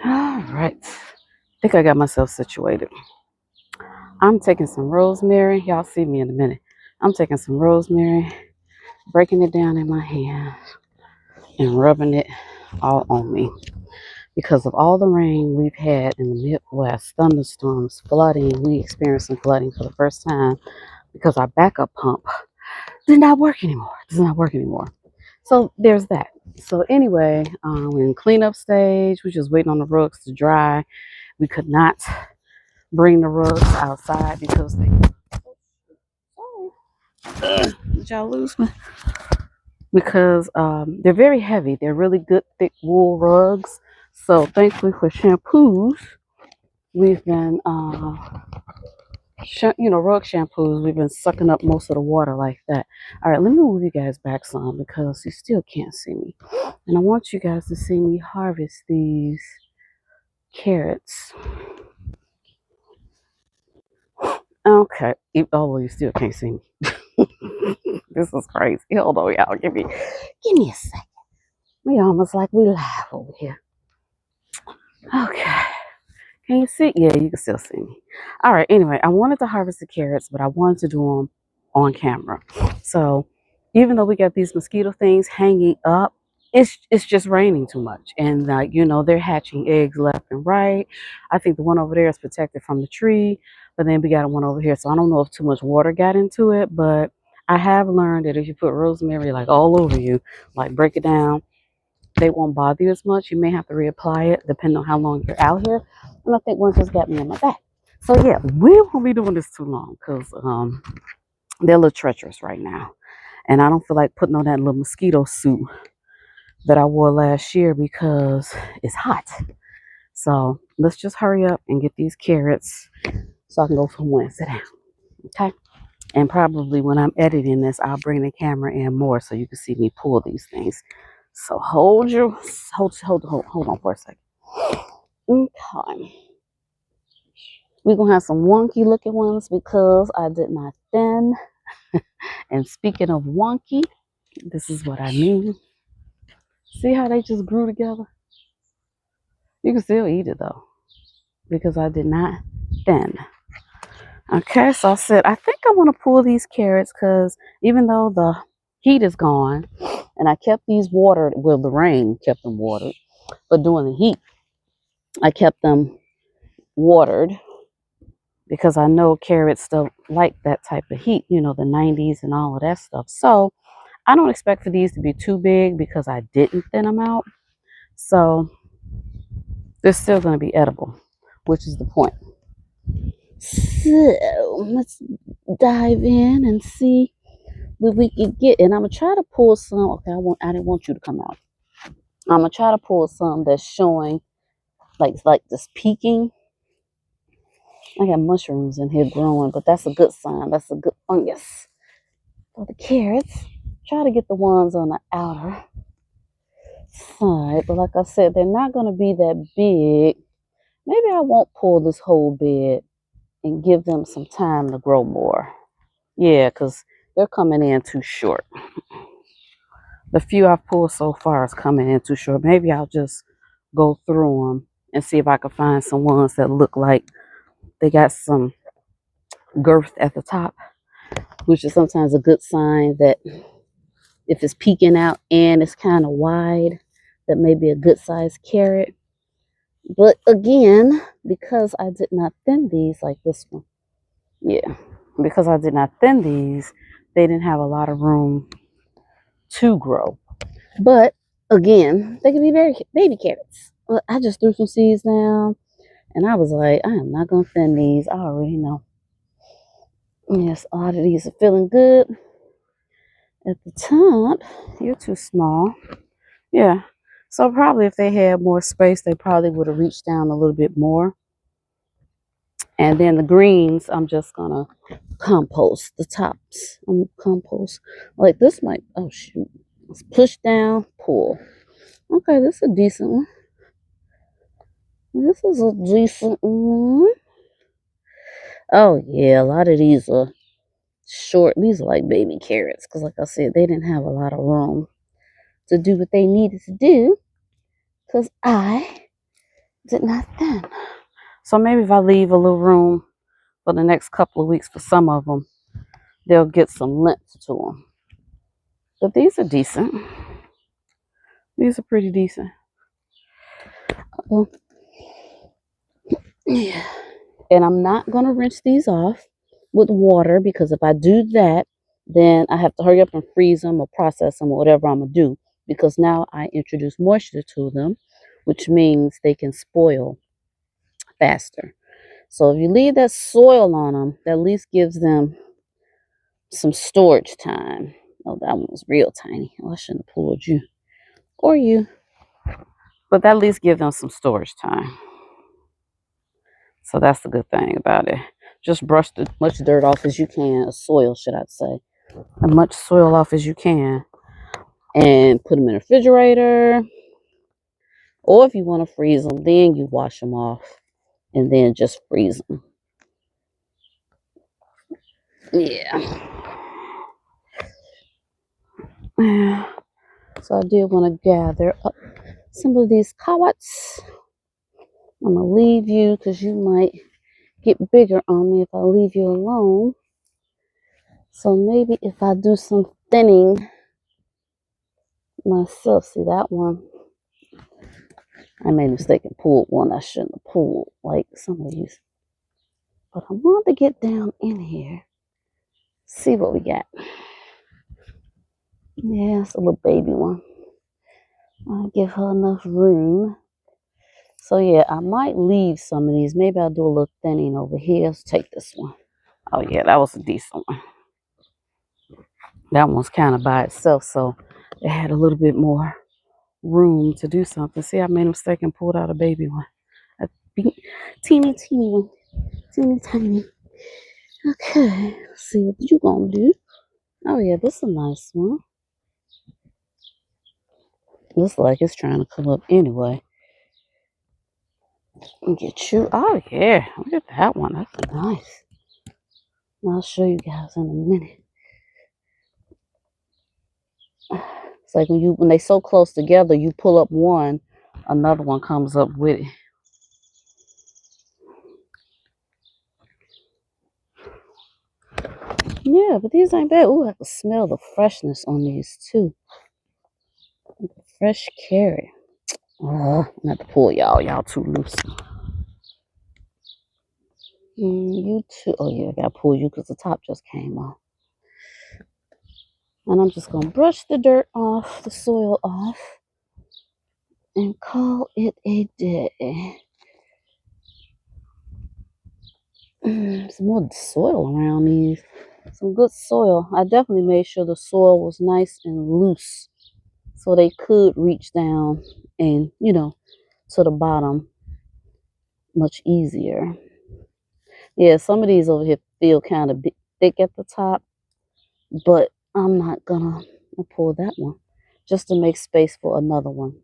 All right. I think I got myself situated. I'm taking some rosemary. Y'all see me in a minute. I'm taking some rosemary, breaking it down in my hand, and rubbing it all on me. Because of all the rain we've had in the Midwest, thunderstorms, flooding, we experienced some flooding for the first time because our backup pump did not work anymore. Does not work anymore. So there's that. So anyway, we're in cleanup stage. We're just waiting on the rugs to dry. We could not bring the rugs outside because they. Did y'all lose me? Because they're very heavy. They're really good, thick wool rugs. So thankfully for shampoos, we've been, rug shampoos. We've been sucking up most of the water like that. All right, let me move you guys back some because you still can't see me, and I want you guys to see me harvest these carrots. Okay, although you still can't see me. This is crazy. Hold on, y'all. Give me a second. We almost like we live over here. Okay. Can you see? Yeah, you can still see me. All right. Anyway, I wanted to harvest the carrots, but I wanted to do them on camera. So even though we got these mosquito things hanging up, it's just raining too much, and they're hatching eggs left and right. I think the one over there is protected from the tree, but then we got one over here. So I don't know if too much water got into it, but I have learned that if you put rosemary like all over you, like break it down, they won't bother you as much. You may have to reapply it depending on how long you're out here. And I think one just got me in my back. So yeah, we won't be doing this too long because they're a little treacherous right now. And I don't feel like putting on that little mosquito suit that I wore last year because it's hot. So let's just hurry up and get these carrots so I can go somewhere and sit down. Okay. And probably when I'm editing this, I'll bring the camera in more so you can see me pull these things. So hold on for a second. Okay. We're gonna have some wonky looking ones because I did not thin. And speaking of wonky, this is what I mean. See how they just grew together? You can still eat it though, because I did not thin. Okay, so I said I think I want to pull these carrots because even though the heat is gone, and I kept these watered, well, the rain kept them watered, but during the heat, I kept them watered because I know carrots don't like that type of heat, the 90s and all of that stuff. So I don't expect for these to be too big because I didn't thin them out. So they're still going to be edible, which is the point. So let's dive in and see what we can get. And I'm going to try to pull some. Okay, I didn't want you to come out. I'm going to try to pull some that's showing like this peeking. I got mushrooms in here growing, but that's a good sign. That's a good fungus for the carrots. Try to get the ones on the outer side, but like I said, they're not going to be that big. Maybe I won't pull this whole bed and give them some time to grow more. Yeah, because they're coming in too short. The few I've pulled so far is coming in too short. Maybe I'll just go through them and see if I can find some ones that look like they got some girth at the top, which is sometimes a good sign that if it's peeking out and it's kind of wide, that may be a good sized carrot. But again, because I did not thin these like this one, because I did not thin these, they didn't have a lot of room to grow. But again, they can be very baby carrots. Well, I just threw some seeds down and I was like, I am not going to thin these. I already know. Yes, a lot of these are feeling good. At the top, you're too small. Yeah. So probably if they had more space, they probably would have reached down a little bit more. And then the greens, I'm just going to compost the tops. I'm compost. Like this might, oh shoot. Let's push down, pull. Okay, this is a decent one. This is a decent one. Oh yeah, a lot of these are short. These are like baby carrots. Because like I said, they didn't have a lot of room to do what they needed to do. Because I Is it not thin? So maybe if I leave a little room for the next couple of weeks for some of them, they'll get some length to them. But these are decent. These are pretty decent. Yeah. And I'm not going to rinse these off with water, because if I do that, then I have to hurry up and freeze them or process them or whatever I'm going to do, because now I introduce moisture to them, which means they can spoil faster. So if you leave that soil on them, that at least gives them some storage time. Oh, that one was real tiny. Oh, I shouldn't have pulled you or you. But that at least gives them some storage time. So that's the good thing about it. Just brush as much dirt off as you can, or soil, should I say. As much soil off as you can. And put them in a refrigerator. Or if you want to freeze them, then you wash them off. And then just freeze them. Yeah. So I did want to gather up some of these carrots. I'm going to leave you because you might get bigger on me if I leave you alone. So maybe if I do some thinning myself. See that one? I made a mistake and pulled one I shouldn't have pulled, like some of these. But I want to get down in here. See what we got. Yeah, it's a little baby one. I'll give her enough room. So yeah, I might leave some of these. Maybe I'll do a little thinning over here. Let's take this one. Oh yeah, that was a decent one. That one's kind of by itself, so it had a little bit more room to do something. See, I made a mistake and pulled out a baby one. A teeny one. Teeny tiny. Okay, let's see what you gonna do. Oh yeah, this is a nice one. Looks like it's trying to come up anyway. And get you. Oh yeah, look at that one. That's nice. I'll show you guys in a minute. It's like when they so close together, you pull up one, another one comes up with it. Yeah, but these ain't bad. Ooh, I can smell the freshness on these too. Fresh carrot. Oh, I'm not to pull y'all. Y'all too loose. You too. Oh yeah, I gotta pull you because the top just came off. And I'm just gonna brush the dirt off, the soil off, and call it a day. Some more soil around these. Some good soil. I definitely made sure the soil was nice and loose so they could reach down and, to the bottom much easier. Yeah, some of these over here feel kind of thick at the top, but I'm not gonna pull that one just to make space for another one.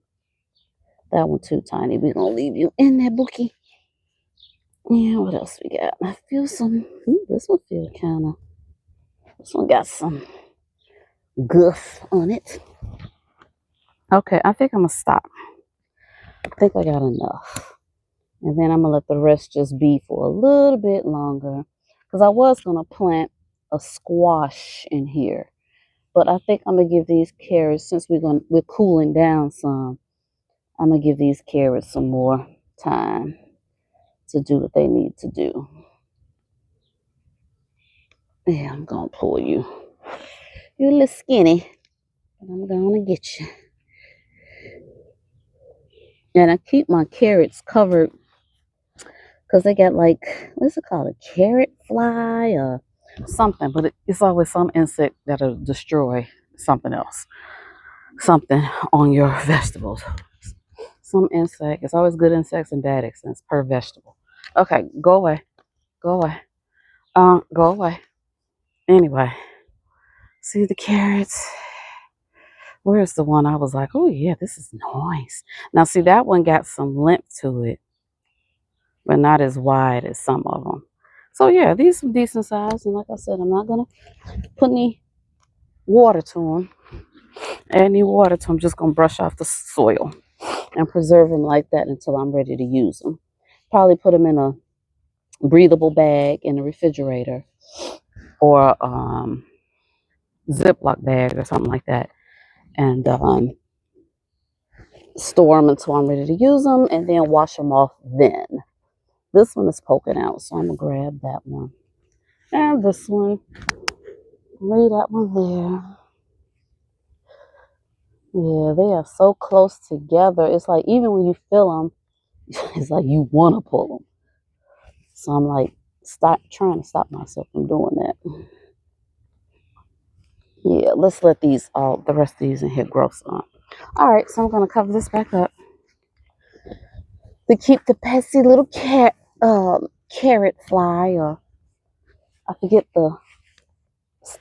That one too tiny. We're gonna leave you in there, Bookie. Yeah, what else we got? I feel some. This one feel kind of. This one got some guff on it. Okay, I think I'm gonna stop. I think I got enough. And then I'm gonna let the rest just be for a little bit longer. Because I was gonna plant a squash in here. But I think I'm gonna give these carrots, since we're cooling down some, I'm gonna give these carrots some more time to do what they need to do. Yeah, I'm gonna pull you. You're a little skinny, but I'm gonna get you. And I keep my carrots covered because they got like, what's it called? A carrot fly or something. But it's always some insect that'll destroy something else. Something on your vegetables. Some insect. It's always good insects and bad insects per vegetable. Okay, go away. Go away. Go away. Anyway, see the carrots. Where's the one I was like, oh yeah, this is nice. Now see, that one got some length to it, but not as wide as some of them. So yeah, these some decent size. And like I said, I'm not gonna put any water to them. Add any water to them. Just gonna brush off the soil. and preserve them like that until I'm ready to use them. Probably put them in a breathable bag in the refrigerator, or Ziploc bag or something like that, and store them until I'm ready to use them, and then wash them off then. This one is poking out, so I'm gonna grab that one. And this one, lay that one there. Yeah, they are so close together. It's like even when you feel them, it's like you want to pull them. So I'm like, trying to stop myself from doing that. Yeah, let's let the rest of these in here grow some. All right, so I'm gonna cover this back up to keep the pesky little carrot fly, or I forget the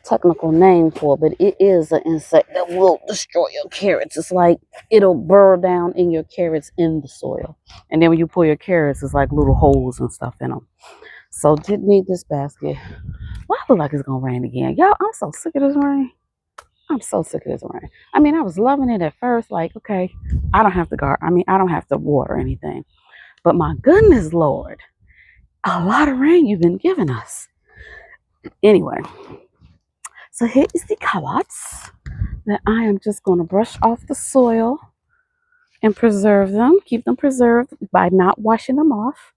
technical name for it, but it is an insect that will destroy your carrots. It's like it'll burrow down in your carrots in the soil, and then when you pull your carrots, it's like little holes and stuff in them. So didn't need this basket. Well, I feel like it's gonna rain again, y'all. I'm so sick of this rain. I'm so sick of this rain. I mean, I was loving it at first, like, okay, I don't have to guard. I mean, I don't have to water anything, but my goodness, Lord, a lot of rain you've been giving us. Anyway. So here is the carrots that I am just going to brush off the soil and preserve them. Keep them preserved by not washing them off.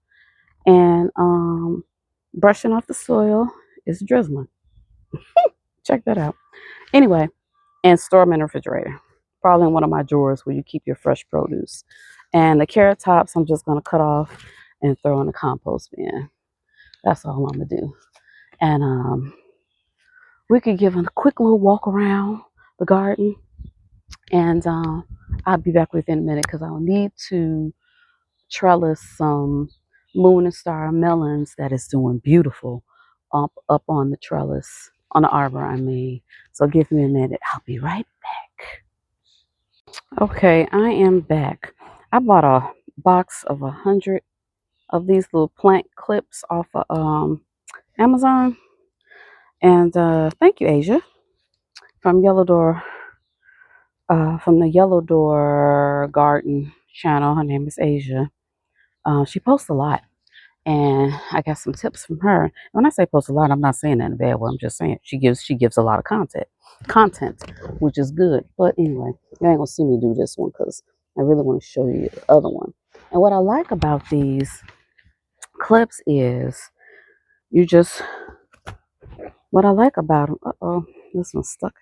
And brushing off the soil is drizzling. Check that out. Anyway, and store them in the refrigerator. Probably in one of my drawers where you keep your fresh produce. And the carrot tops I'm just going to cut off and throw in the compost bin. That's all I'm going to do. And we could give a quick little walk around the garden, and I'll be back within a minute because I'll need to trellis some moon and star melons that is doing beautiful up on the trellis, on the arbor, I mean. So give me a minute. I'll be right back. Okay, I am back. I bought a box of 100 of these little plant clips off of Amazon. And thank you, Asia, from from the Yellow Door Garden channel. Her name is Asia. She posts a lot, and I got some tips from her. When I say post a lot, I'm not saying that in a bad way. I'm just saying she gives a lot of content, which is good. But anyway, you ain't gonna see me do this one because I really want to show you the other one. And what I like about these clips is what I like about them. This one's stuck,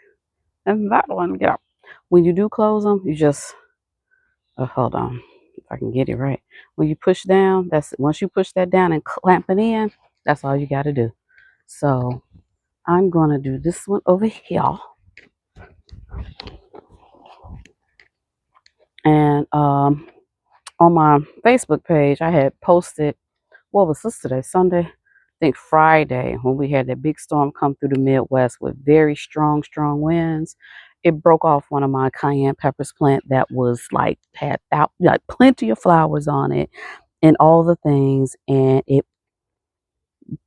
and that one, yeah. When you do close them, you just hold on, if I can get it right. When you push down, once you push that down and clamp it in, that's all you got to do. So I'm gonna do this one over here, and on my Facebook page, I had posted, what was this today? Sunday, I think Friday, when we had that big storm come through the Midwest with very strong winds. It broke off one of my cayenne peppers plant that was had out like plenty of flowers on it and all the things, and it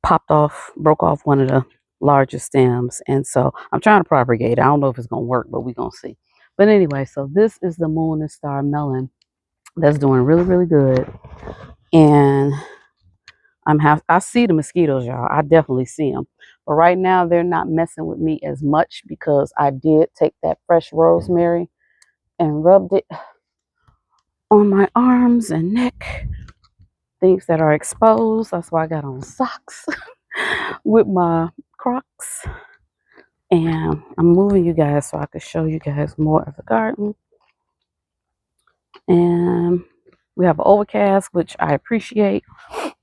broke off one of the larger stems. And so I'm trying to propagate it. I don't know if it's gonna work, but we're gonna see. But anyway, so this is the moon and star melon that's doing really good. And I see the mosquitoes, y'all. I definitely see them. But right now they're not messing with me as much because I did take that fresh rosemary and rubbed it on my arms and neck, things that are exposed. That's why I got on socks with my Crocs. And I'm moving you guys so I can show you guys more of the garden. And we have an overcast, which I appreciate,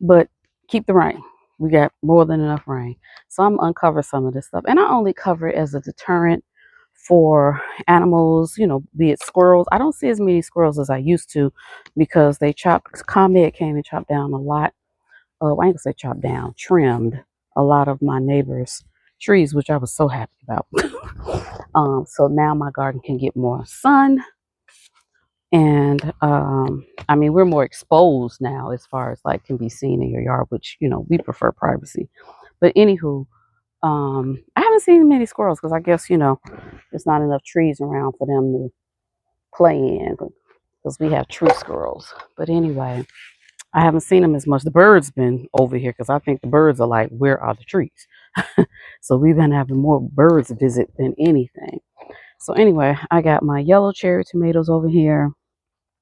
but keep the rain. We got more than enough rain. So I'm gonna uncover some of this stuff. And I only cover it as a deterrent for animals, be it squirrels. I don't see as many squirrels as I used to because ComEd came and chopped down a lot of, I ain't gonna say chopped down, trimmed a lot of my neighbors' trees, which I was so happy about. So now my garden can get more sun. And I mean, we're more exposed now as far as can be seen in your yard, which we prefer privacy. But anywho, I haven't seen many squirrels because I guess there's not enough trees around for them to play in. because we have tree squirrels. But anyway, I haven't seen them as much. The birds been over here because I think the birds are like, where are the trees? So we've been having more birds visit than anything. So anyway, I got my yellow cherry tomatoes over here.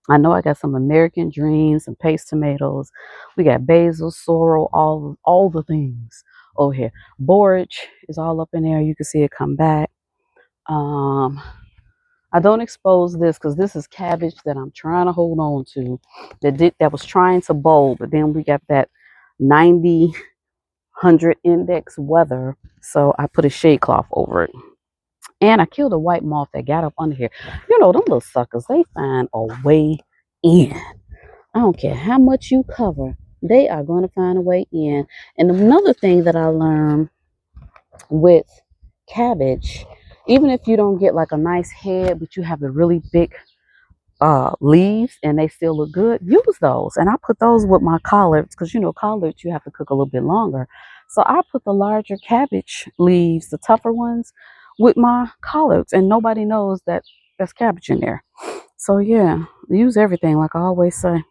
I know I got some American Dreams, some paste tomatoes. We got basil, sorrel, all the things over here. Borage is all up in there. You can see it come back. Um, I don't expose this because this is cabbage that I'm trying to hold on to. That was trying to bulb, but then we got that 90, 100 index weather, so I put a shade cloth over it. And I killed a white moth that got up under here. You know, them little suckers, they find a way in. I don't care how much you cover, they are going to find a way in. And another thing that I learned with cabbage, even if you don't get like a nice head, but you have the really big leaves and they still look good, use those. And I put those with my collards because, you know, collards you have to cook a little bit longer. So I put the larger cabbage leaves, the tougher ones, with my collards, and nobody knows that there's cabbage in there. So yeah, use everything like I always say.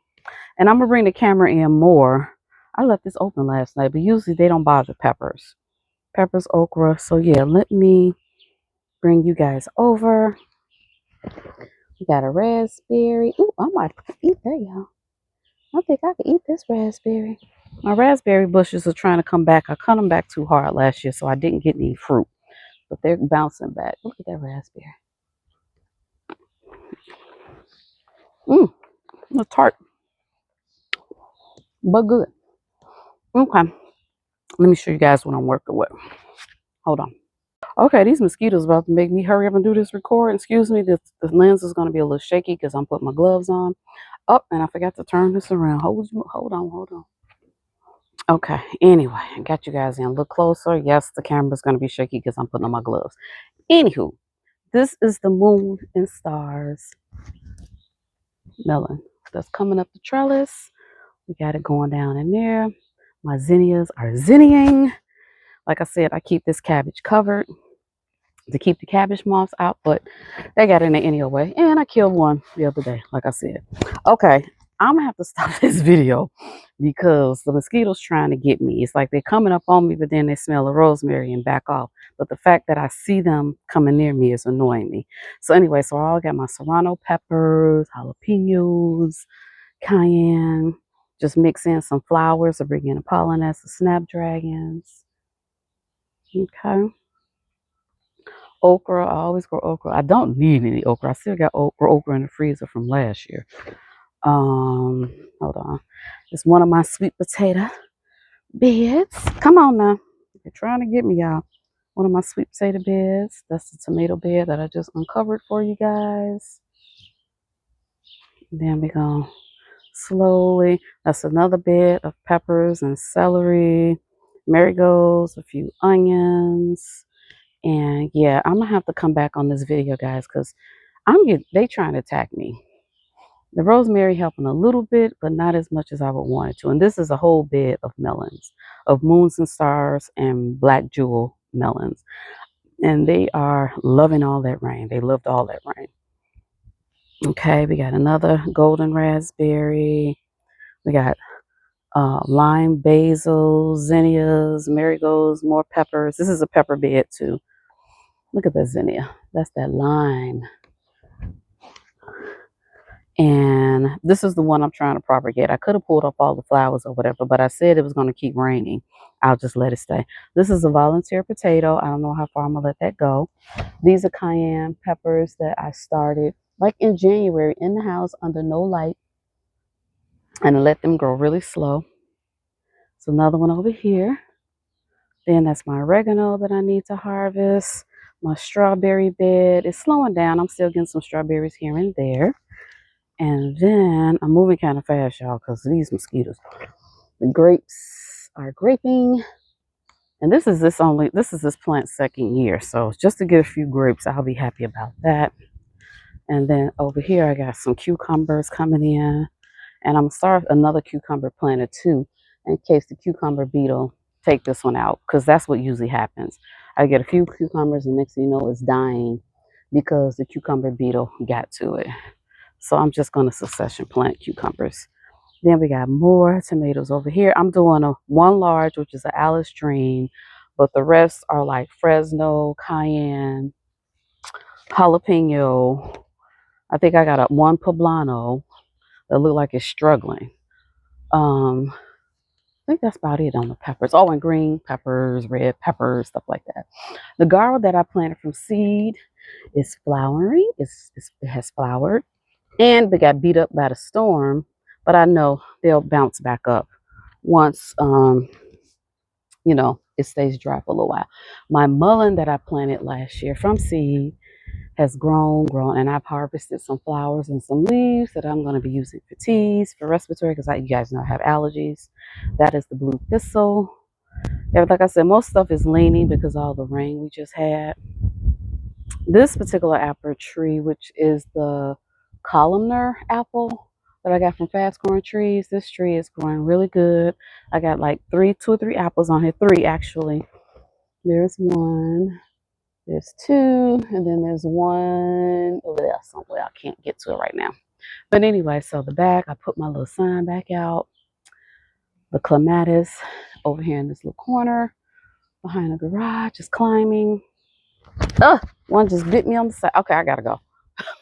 And I'm gonna bring the camera in more. I left this open last night, but usually they don't bother peppers. Peppers, okra. So yeah, let me bring you guys over. We got a raspberry. Ooh, I might eat that, y'all. I think I could eat this raspberry. My raspberry bushes are trying to come back. I cut them back too hard last year, so I didn't get any fruit. But they're bouncing back. Look at that raspberry. The tart, but good. Okay, let me show you guys what I'm working with. Hold on. Okay, these mosquitoes about to make me hurry up and do this recording. Excuse me, the lens is going to be a little shaky because I'm putting my gloves on. Oh, and I forgot to turn this around. Hold on. Okay, anyway, I got you guys in. Look closer. Yes, the camera's going to be shaky because I'm putting on my gloves. Anywho, this is the moon and stars melon that's coming up the trellis. We got it going down in there. My zinnias are zinniing. Like I said, I keep this cabbage covered to keep the cabbage moths out, but they got in there anyway. And I killed one the other day, like I said. Okay, I'm gonna have to stop this video because the mosquitoes trying to get me. It's like they're coming up on me, but then they smell the rosemary and back off. But the fact that I see them coming near me is annoying me. So anyway, so I got my serrano peppers, jalapenos, cayenne. Just mix in some flowers to bring in the pollen, the snapdragons. Okay. Okra, I always grow okra. I don't need any okra. I still got okra in the freezer from last year. Hold on. It's one of my sweet potato beds. Come on now. They're trying to get me, y'all. One of my sweet potato beds. That's the tomato bed that I just uncovered for you guys. Then we're going to slowly. That's another bed of peppers and celery, marigolds, a few onions. And yeah, I'm gonna have to come back on this video, guys, because they trying to attack me. The rosemary helping a little bit, but not as much as I would want it to. And this is a whole bed of melons, of moons and stars and black jewel melons. And they are loving all that rain. They loved all that rain. Okay, we got another golden raspberry. We got lime, basil, zinnias, marigolds, more peppers. This is a pepper bed too. Look at that zinnia. That's that lime. And this is the one I'm trying to propagate. I could have pulled up all the flowers or whatever, but I said it was going to keep raining. I'll just let it stay. This is a volunteer potato. I don't know how far I'm going to let that go. These are cayenne peppers that I started like in January in the house under no light. And I let them grow really slow. So another one over here. Then that's my oregano that I need to harvest. My strawberry bed is slowing down. I'm still getting some strawberries here and there. And then I'm moving kind of fast, y'all, because these mosquitoes. The grapes are graping. And this is this plant's second year. So just to get a few grapes, I'll be happy about that. And then over here, I got some cucumbers coming in. And I'm starting another cucumber planter too, in case the cucumber beetle take this one out, because that's what usually happens. I get a few cucumbers and next thing you know it's dying because the cucumber beetle got to it. So I'm just going to succession plant cucumbers. Then we got more tomatoes over here. I'm doing a one large, which is an Alice Dream, but the rest are like Fresno, cayenne, jalapeno. I think I got a one poblano that look like it's struggling. I think that's about it on the peppers. Oh, and green peppers, red peppers, stuff like that. The garlic that I planted from seed is flowering. It has flowered, and they got beat up by the storm. But I know they'll bounce back up once it stays dry for a little while. My mullein that I planted last year from seed has grown, and I've harvested some flowers and some leaves that I'm going to be using for teas, for respiratory, because you guys know I have allergies. That is the blue thistle. Yeah, like I said, most stuff is leaning because of all the rain we just had. This particular apple tree, which is the columnar apple that I got from Fast Growing Trees, this tree is growing really good. I got like two or three apples on here, three actually. There's one, there's two, and then there's one over there somewhere. I can't get to it right now. But anyway, so the back, I put my little sign back out. The clematis over here in this little corner behind the garage is climbing. One just bit me on the side. Okay, I gotta go.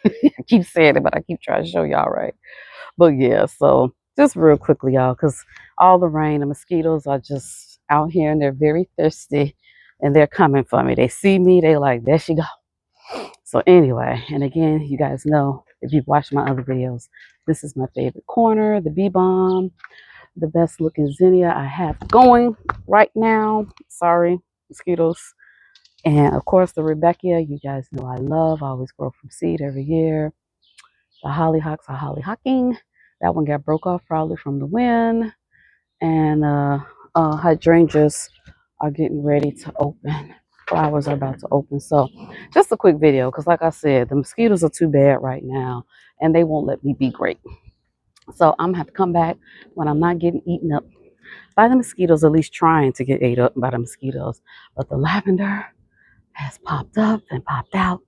I keep saying it, but I keep trying to show y'all right. But yeah, so just real quickly, y'all, because all the rain, the mosquitoes are just out here and they're very thirsty and they're coming for me. They see me, they like, there she go. So anyway, and again, you guys know, if you've watched my other videos, this is my favorite corner, the bee balm, the best looking zinnia I have going right now. Sorry, mosquitoes. And of course, the Rebecca, you guys know I love. I always grow from seed every year. The hollyhocks are hollyhocking. That one got broke off probably from the wind. And hydrangeas are getting ready to open. Flowers are about to open. So just a quick video, because like I said, the mosquitoes are too bad right now and they won't let me be great. So I'm gonna have to come back when I'm not getting eaten up by the mosquitoes, at least trying to get ate up by the mosquitoes. But the lavender has popped up and popped out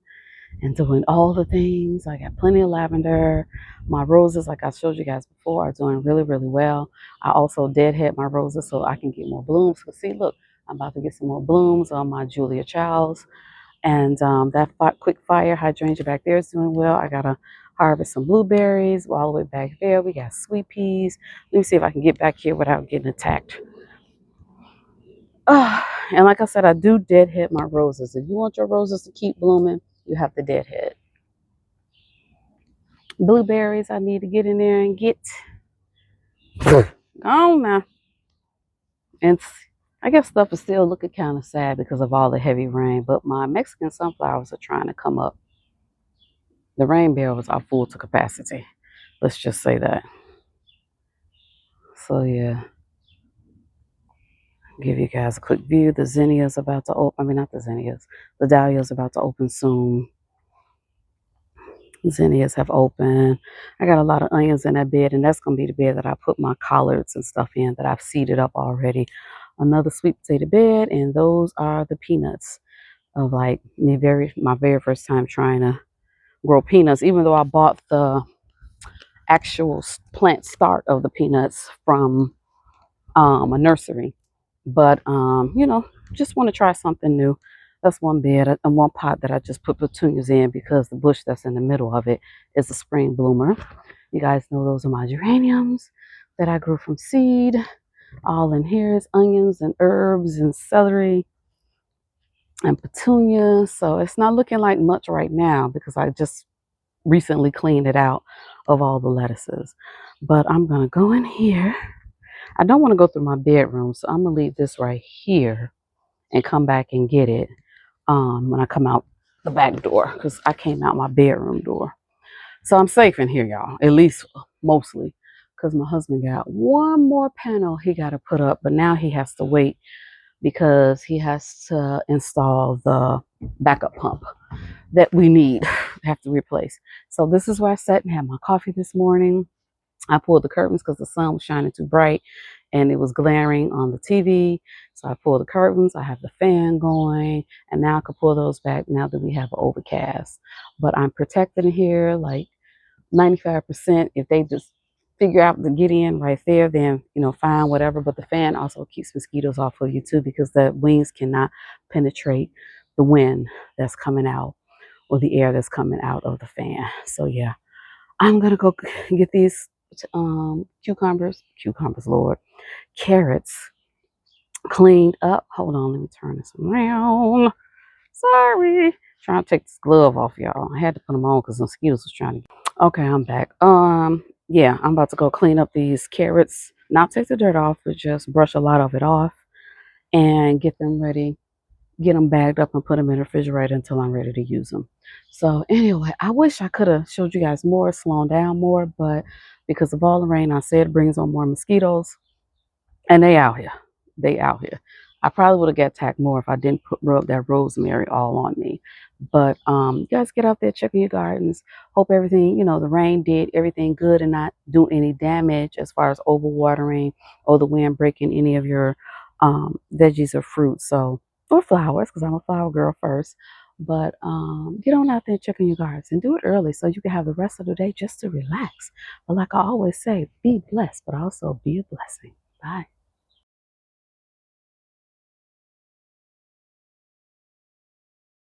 and doing all the things. I got plenty of lavender. My roses, like I showed you guys before, are doing really, really well. I also deadhead my roses so I can get more blooms. But see, look, I'm about to get some more blooms on my Julia Childs. And that quick fire hydrangea back there is doing well. I got to harvest some blueberries all the way back there. We got sweet peas. Let me see if I can get back here without getting attacked. And like I said, I do deadhead my roses. If you want your roses to keep blooming, you have to deadhead. Blueberries, I need to get in there and get. Go on now. And I guess stuff is still looking kind of sad because of all the heavy rain, but my Mexican sunflowers are trying to come up. The rain barrels are full to capacity. Let's just say that. So yeah, give you guys a quick view. The zinnia is about to open. I mean, not the zinnias. The dahlia is about to open soon. Zinnias have opened. I got a lot of onions in that bed, and that's going to be the bed that I put my collards and stuff in that I've seeded up already. Another sweet potato bed, and those are the peanuts of like my very first time trying to grow peanuts, even though I bought the actual plant start of the peanuts from a nursery. But just want to try something new. That's one bed and one pot that I just put petunias in because the bush that's in the middle of it is a spring bloomer. You guys know those are my geraniums that I grew from seed. All in here is onions and herbs and celery and petunias. So it's not looking like much right now because I just recently cleaned it out of all the lettuces. But I'm going to go in here. I don't want to go through my bedroom, so I'm going to leave this right here and come back and get it when I come out the back door, because I came out my bedroom door. So I'm safe in here, y'all, at least mostly, because my husband got one more panel he got to put up, but now he has to wait because he has to install the backup pump that we have to replace. So this is where I sat and had my coffee this morning. I pulled the curtains because the sun was shining too bright and it was glaring on the TV. So I pulled the curtains. I have the fan going, and now I can pull those back now that we have an overcast. But I'm protected in here, like 95%, if they just figure out to get in right there, then fine, whatever. But the fan also keeps mosquitoes off of you too, because the wings cannot penetrate the wind that's coming out, or the air that's coming out of the fan. So yeah, I'm gonna go get these cucumbers, Lord, carrots cleaned up. Hold on, let me turn this around. Sorry, trying to take this glove off, y'all. I had to put them on because the mosquitoes was trying to. Okay, I'm back. Yeah, I'm about to go clean up these carrots. Not take the dirt off, but just brush a lot of it off and get them ready. Get them bagged up and put them in the refrigerator until I'm ready to use them. So anyway, I wish I could have showed you guys more, slowing down more, but because of all the rain, I said it brings on more mosquitoes. And they out here. They out here. I probably would have got attacked more if I didn't rub that rosemary all on me. But you guys get out there, check in your gardens. Hope everything, the rain did everything good and not do any damage as far as overwatering or the wind breaking any of your veggies or fruits. So, or flowers, because I'm a flower girl first. But get on out there, check in your gardens, and do it early so you can have the rest of the day just to relax. But like I always say, be blessed, but also be a blessing. Bye.